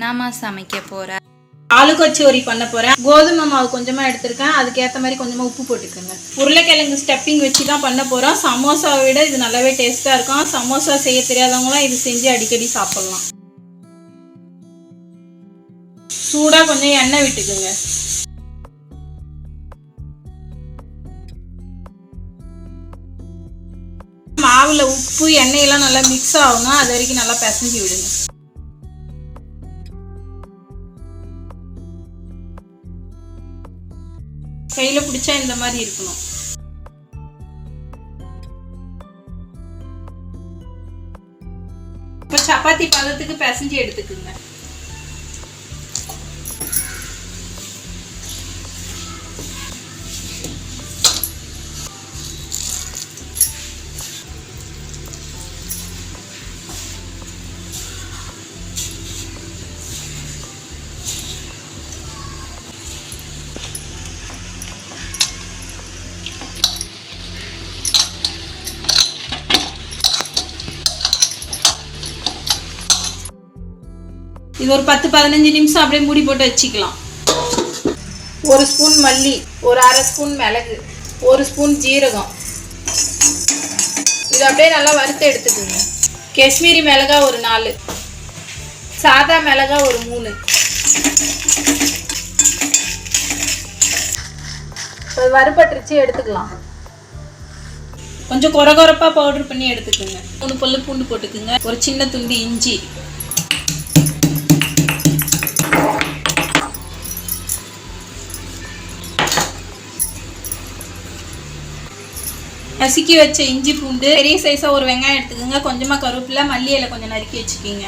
நாம சமைக்க போறேன். ஆலு கச்சோரி பண்ண போறேன். கோதுமை மாவு கொஞ்சமா எடுத்திருக்கேன், அதுக்கு ஏற்ற மாதிரி கொஞ்சமா உப்பு போட்டுக்கோங்க. உருளைக்கிழங்கு ஸ்டப்பிங் வச்சு தான் பண்ண போறோம். சமோசாவை விட இது நல்லாவே டேஸ்டா இருக்கும். சமோசா செய்ய தெரியாதவங்களாம் இது செஞ்சு அடிக்கடி சாப்பிடலாம். சூடா கொஞ்சம் எண்ணெய் விட்டுக்குங்க. மாவுல உப்பு எண்ணெயெல்லாம் நல்லா மிக்ஸ் ஆகுங்க, அது வரைக்கும் நல்லா பிசைஞ்சு விடுங்க. கையில பிடிச்சா இந்த மாதிரி இருக்கணும். இப்ப சப்பாத்தி பதத்துக்கு பிசைஞ்சு எடுத்துக்குங்க. இது ஒரு 10-15 நிமிஷம் அப்படியே மூடி போட்டு வச்சுக்கலாம். 1 ஸ்பூன் மல்லி, ஒரு அரை ஸ்பூன் மிளகு, 1 ஸ்பூன் ஜீரகம், இது அப்படியே நல்லா வறுத்து எடுத்துக்கோங்க. காஷ்மீரி மிளகா ஒரு 4, சாதா மிளகா ஒரு 3. வறுபட்டுருச்சு, எடுத்துக்கலாம். கொஞ்சம் கொரகொரப்பா பவுடர் பண்ணி எடுத்துக்கோங்க. 3 பல்லு பூண்டு போட்டுக்குங்க, ஒரு சின்ன துண்டு இஞ்சி, நசுக்கி வச்ச இஞ்சி பூண்டு, பெரிய சைஸா ஒரு வெங்காயம் எடுத்துக்கோங்க, கொஞ்சமா கருவேப்பிலை, மல்லி இலை கொஞ்சம் நறுக்கி வச்சுக்கிங்க.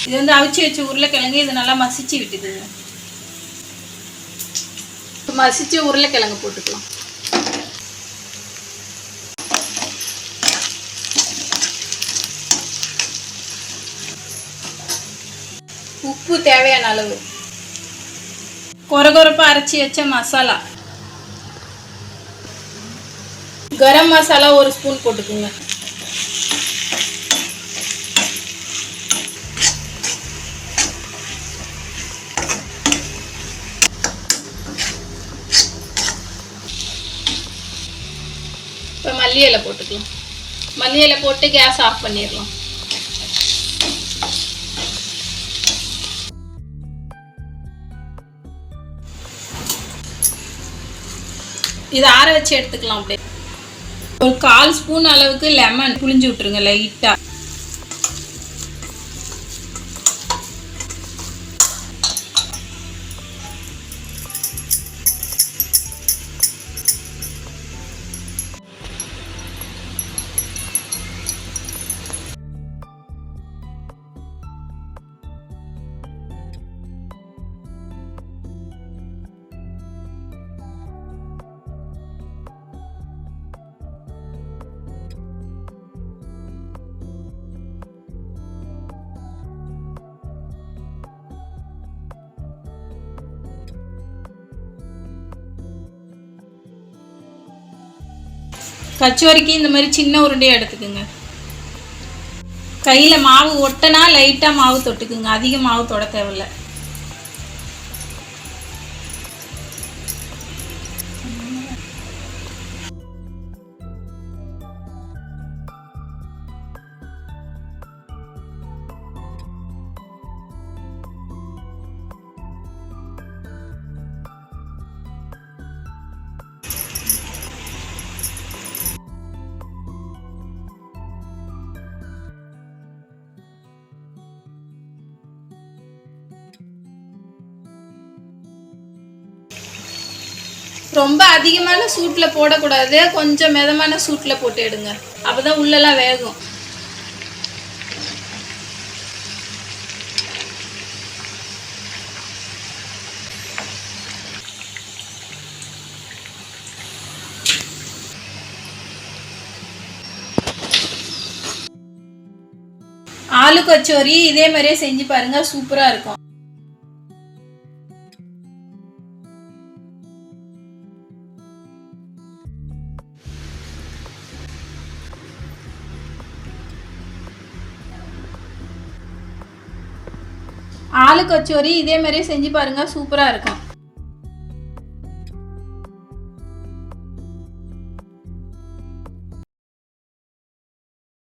இது வந்து அவிச்சு வச்ச உருளைக்கிழங்கு, இது நல்லா மசிச்சு விட்டுக்குங்க. மசிச்சு உருளைக்கிழங்கு போட்டுக்கலாம். உப்பு தேவையான அளவு, கொரகொரப்பா அரைச்சி வச்ச மசாலா, கரம் மசாலா 1 ஸ்பூன் போட்டுக்குங்க. இப்போ மல்லி இலை போட்டுக்கலாம். மல்லி இலை போட்டு கேஸ் ஆஃப் பண்ணிடலாம். இதை ஆற வச்சு எடுத்துக்கலாம். அப்படியே ஒரு 1/4 ஸ்பூன் அளவுக்கு லெமன் புளிஞ்சு விட்டுருங்க லைட்டா. கச்சோரிக்கு இந்த மாதிரி சின்ன உருண்டையை எடுத்துக்குங்க. கையில மாவு ஒட்டனா லைட்டா மாவு தொட்டுக்குங்க, அதிக மாவு தொட தேவையில்லை. ரொம்ப அதிகமான சூட்டில் போடக்கூடாது, கொஞ்சம் மிதமான சூட்டில் போட்டு எடுங்க, அப்போதான் உள்ளெல்லாம் வேகும். ஆலு கச்சோரி இதே மாதிரியே செஞ்சு பாருங்க, சூப்பரா இருக்கும். ஆலு கச்சோரி இதே மாதிரியே செஞ்சு பாருங்கள், சூப்பராக இருக்கும்.